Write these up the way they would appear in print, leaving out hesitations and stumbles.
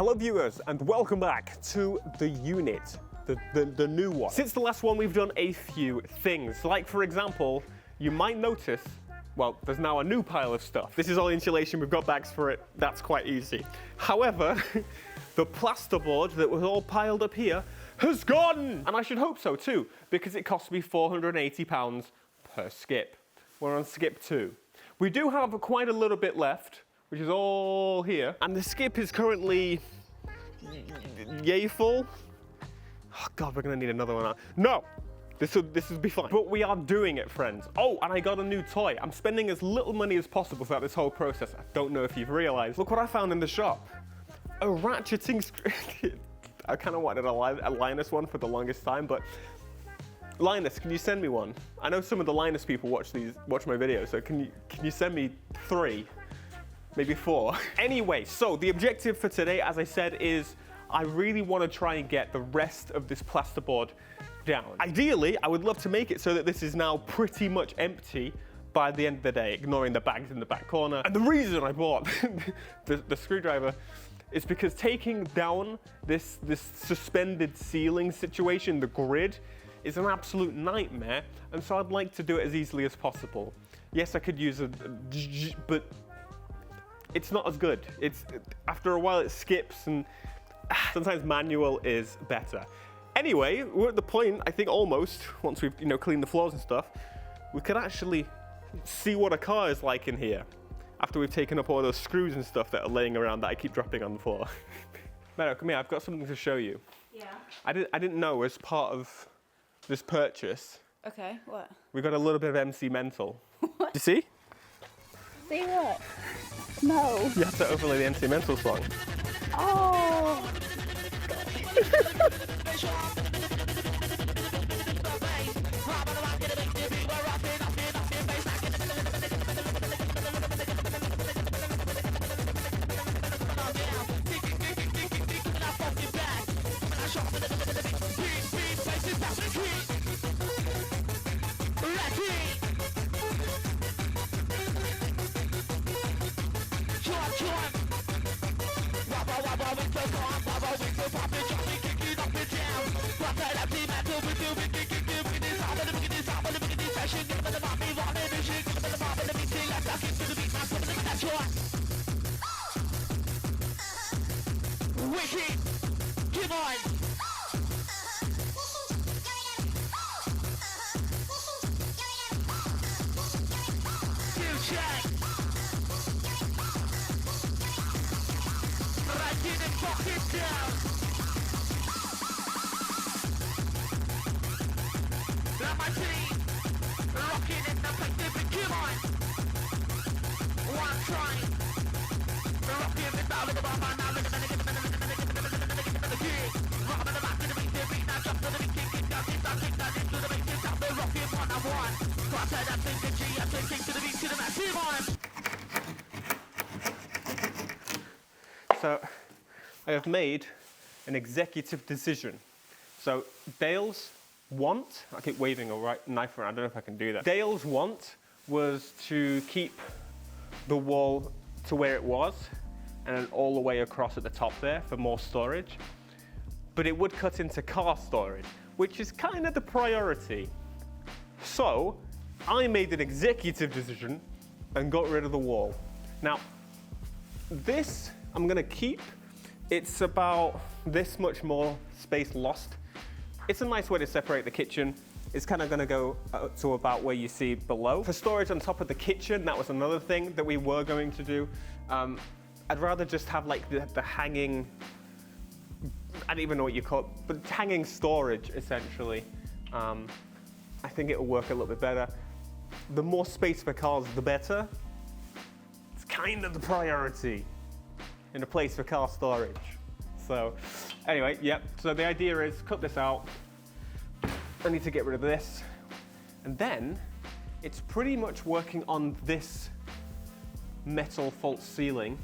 Hello viewers and welcome back to the unit, the new one. Since the last one we've done a few things, like for example, you might notice, well, there's now a new pile of stuff. This is all insulation, we've got bags for it, that's quite easy. However, the plasterboard that was all piled up here has gone! And I should hope so too, because it cost me £480 per skip. We're on skip 2. We do have quite a little bit left, which is all here. And the skip is currently yay full. Oh God, we're gonna need another one. No, this will be fine. But we are doing it, friends. Oh, and I got a new toy. I'm spending as little money as possible throughout this whole process. I don't know if you've realized. Look what I found in the shop. A ratcheting screw. I kind of wanted a Linus one for the longest time, but Linus, can you send me one? I know some of the Linus people watch my videos, so can you send me 3? Maybe 4. Anyway, so the objective for today, as I said, is I really want to try and get the rest of this plasterboard down. Ideally, I would love to make it so that this is now pretty much empty by the end of the day, ignoring the bags in the back corner. And the reason I bought the screwdriver is because taking down this suspended ceiling situation, the grid, is an absolute nightmare, and so I'd like to do it as easily as possible. Yes, I could use but it's not as good. After a while it skips, and sometimes manual is better. Anyway, we're at the point, I think almost, once we've cleaned the floors and stuff, we could actually see what a car is like in here after we've taken up all those screws and stuff that are laying around that I keep dropping on the floor. Meadow, come here, I've got something to show you. Yeah. I didn't know as part of this purchase. Okay, what? We got a little bit of MC Mental. What? You see? See what? No. You have to overlay the MC Mental song. Oh. Wicked, come on. Check. Right in the pocket down. Now my team, rocking in the Pacific, come on. One time, rocking it down with the bomb, now look at the So, I have made an executive decision. So, Dale's want, I keep waving a knife around, I don't know if I can do that. Dale's want was to keep the wall to where it was and then all the way across at the top there for more storage. But it would cut into car storage, which is kind of the priority. So, I made an executive decision and got rid of the wall. Now, this I'm gonna keep. It's about this much more space lost. It's a nice way to separate the kitchen. It's kind of gonna go to about where you see below. For storage on top of the kitchen, that was another thing that we were going to do. I'd rather just have like the hanging, I don't even know what you call it, but hanging storage essentially. I think it'll work a little bit better. The more space for cars, the better. It's kind of the priority in a place for car storage. So anyway, yep, so the idea is cut this out. I need to get rid of this. And then it's pretty much working on this metal false ceiling.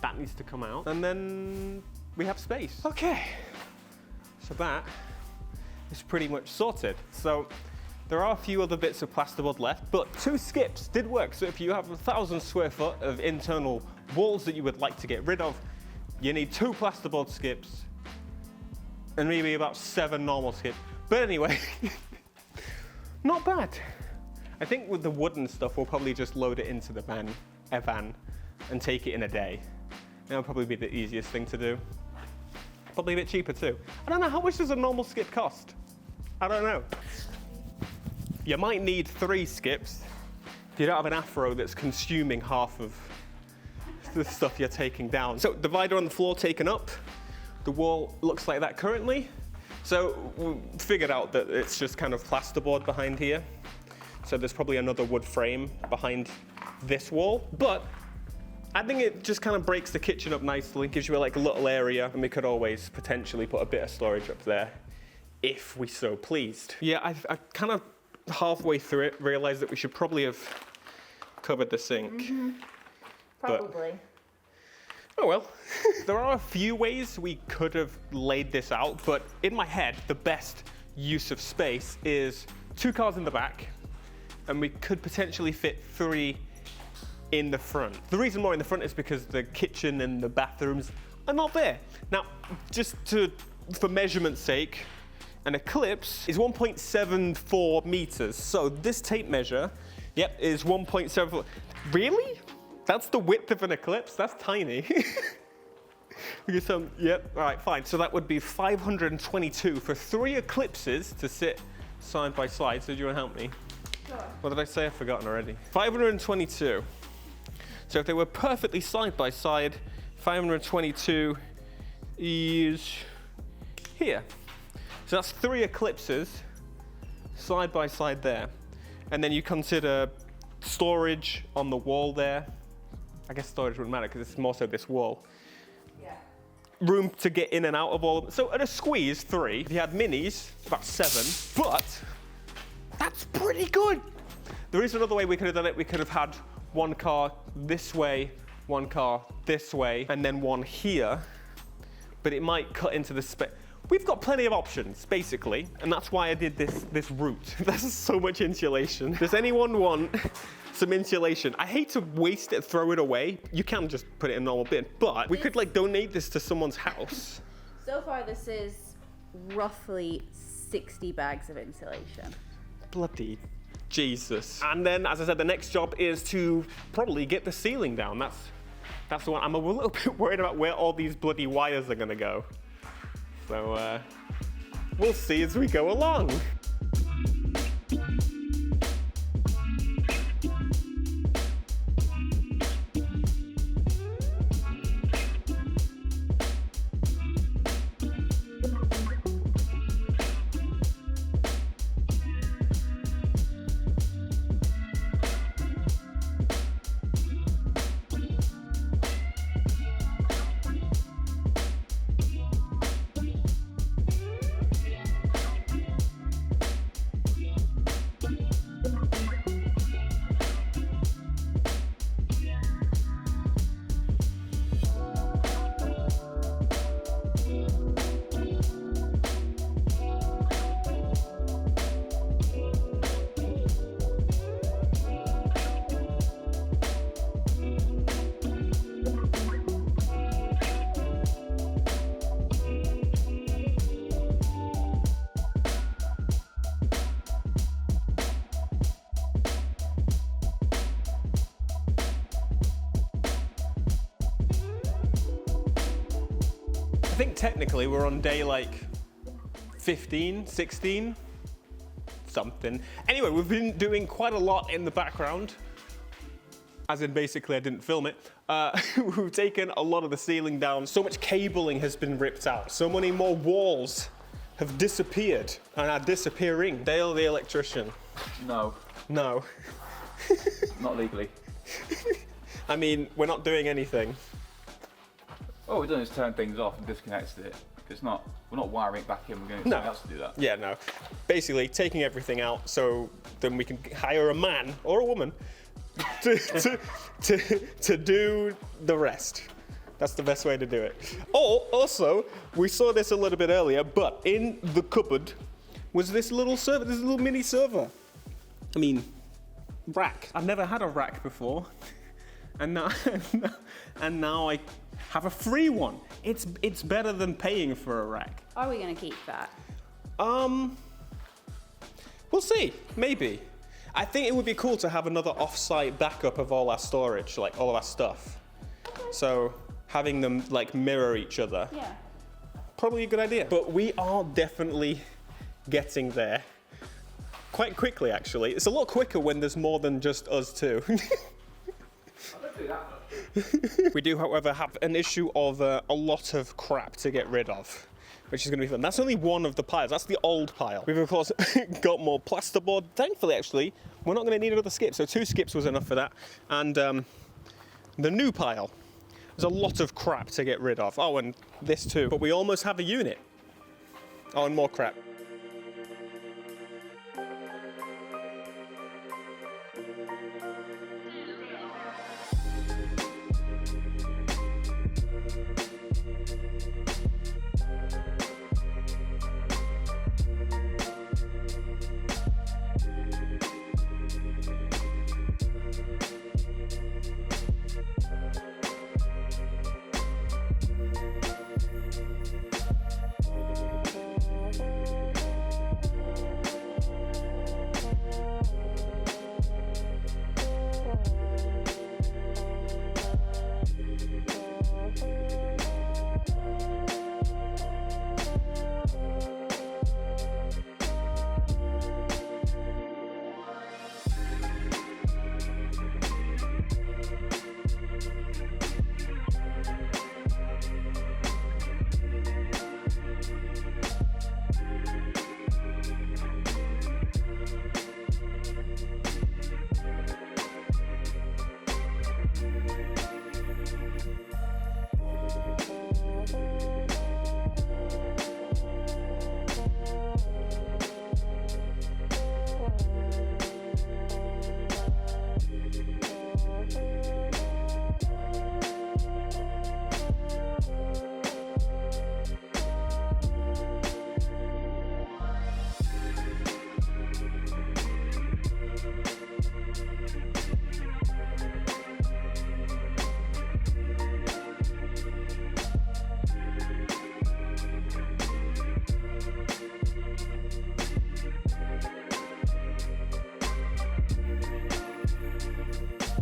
That needs to come out. And then we have space. Okay, so that is pretty much sorted. So there are a few other bits of plasterboard left, but 2 skips did work. So if you have 1,000 square foot of internal walls that you would like to get rid of, you need 2 plasterboard skips and maybe about 7 normal skips. But anyway, not bad. I think with the wooden stuff, we'll probably just load it into the van, and take it in a day. That'll probably be the easiest thing to do. Probably a bit cheaper too. I don't know, how much does a normal skip cost? I don't know. You might need 3 skips if you don't have an afro that's consuming half of the stuff you're taking down. So divider on the floor taken up. The wall looks like that currently. So we figured out that it's just kind of plasterboard behind here. So there's probably another wood frame behind this wall, but I think it just kind of breaks the kitchen up nicely, gives you like a little area, and we could always potentially put a bit of storage up there if we so pleased. Yeah, I kind of halfway through it realized that we should probably have covered the sink. Probably. Oh well. There are a few ways we could have laid this out, but in my head, the best use of space is 2 cars in the back, and we could potentially fit 3 in the front. The reason more in the front is because the kitchen and the bathrooms are not there. Now, just for measurement's sake, an eclipse is 1.74 meters. So this tape measure, yep, is 1.74. Really? That's the width of an eclipse? That's tiny. Yep, all right, fine. So that would be 522 for 3 eclipses to sit side by side. So do you want to help me? Sure. What did I say? I've forgotten already. 522. So if they were perfectly side by side, 522 is here. So that's 3 eclipses side by side there. And then you consider storage on the wall there. I guess storage wouldn't matter because it's more so this wall. Yeah. Room to get in and out of all of them. So at a squeeze, 3. If you had minis, about 7. But that's pretty good. There is another way we could have done it. We could have had 1 car this way, 1 car this way, and then 1 here. But it might cut into the space. We've got plenty of options, basically, and that's why I did this route. There's so much insulation. Does anyone want some insulation? I hate to waste it, throw it away. You can just put it in a normal bin, but we could like donate this to someone's house. So far, this is roughly 60 bags of insulation. Bloody Jesus. And then, as I said, the next job is to probably get the ceiling down. That's the one. I'm a little bit worried about where all these bloody wires are gonna go. So we'll see as we go along. I think technically we're on day like 15, 16, something. Anyway, we've been doing quite a lot in the background. As in basically I didn't film it. We've taken a lot of the ceiling down. So much cabling has been ripped out. So many more walls have disappeared and are disappearing. Dale the electrician. No, No. not legally. I mean, we're not doing anything. All we've done is turn things off and disconnected it. We're not wiring it back in, we're going to get someone else to do that. Yeah, no. Basically, taking everything out so then we can hire a man or a woman to do the rest. That's the best way to do it. Or, also, we saw this a little bit earlier, but in the cupboard was this little server, this little mini server. I mean, rack. I've never had a rack before. And now I have a free one. It's better than paying for a rack. Are we gonna keep that? We'll see, maybe. I think it would be cool to have another off-site backup of all our storage, like all of our stuff. So having them like mirror each other, Yeah. probably a good idea. But we are definitely getting there. Quite quickly, actually. It's a lot quicker when there's more than just us two. I don't do that much. We do, however, have an issue of a lot of crap to get rid of, which is going to be fun. That's only one of the piles. That's the old pile. We've, of course, got more plasterboard. Thankfully, actually, we're not going to need another skip, so 2 skips was enough for that. And the new pile. There's a lot of crap to get rid of. Oh, and this too. But we almost have a unit. Oh, and more crap.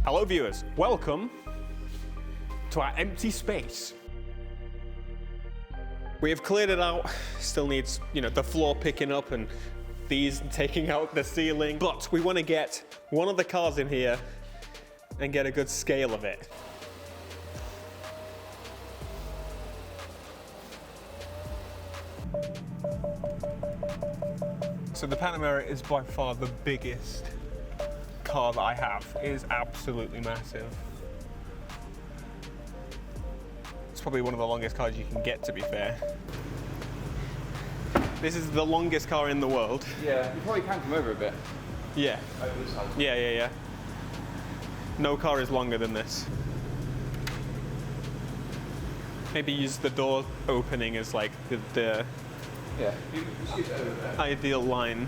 Hello viewers, welcome to our empty space. We have cleared it out, still needs, the floor picking up and these taking out the ceiling, but we want to get one of the cars in here and get a good scale of it. So the Panamera is by far the biggest car that I have. It is absolutely massive. It's probably one of the longest cars you can get, to be fair. This is the longest car in the world. Yeah, you probably can come over a bit. Yeah. Over this side. Yeah. No car is longer than this. Maybe use the door opening as like the Yeah, you scoot it over there. ideal line.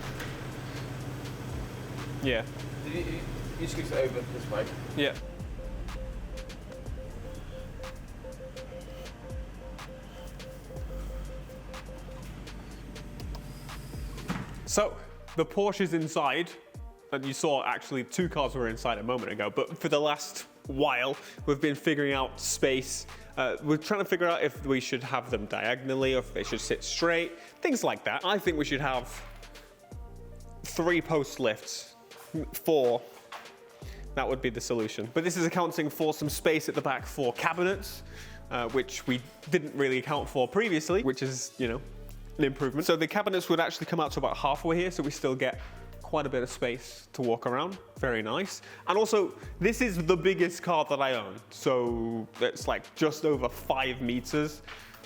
Yeah. You scoot it over this way. Yeah. So, the Porsche is inside, and you saw actually 2 cars were inside a moment ago, but for the last while, we've been figuring out space. We're trying to figure out if we should have them diagonally or if they should sit straight, things like that. I think we should have 3 post lifts, 4. That would be the solution. But this is accounting for some space at the back for cabinets, which we didn't really account for previously, which is, an improvement. So the cabinets would actually come out to about halfway here, so we still get quite a bit of space to walk around. Very nice. And also, this is the biggest car that I own. So it's like just over 5 meters,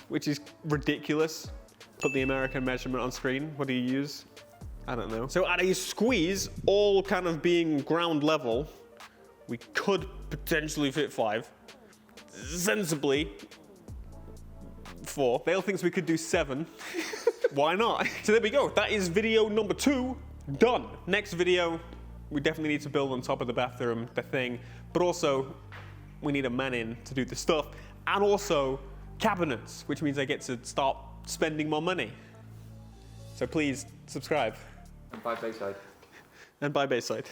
which is ridiculous. Put the American measurement on screen. What do you use? I don't know. So at a squeeze, all kind of being ground level, we could potentially fit 5. Sensibly, 4. Dale thinks we could do 7. Why not? So there we go. That is video number 2 done. Next video, we definitely need to build on top of the bathroom, the thing, but also we need a man in to do the stuff. and also cabinets, which means I get to start spending more money. So please subscribe. And by Bayside. And buy Bayside.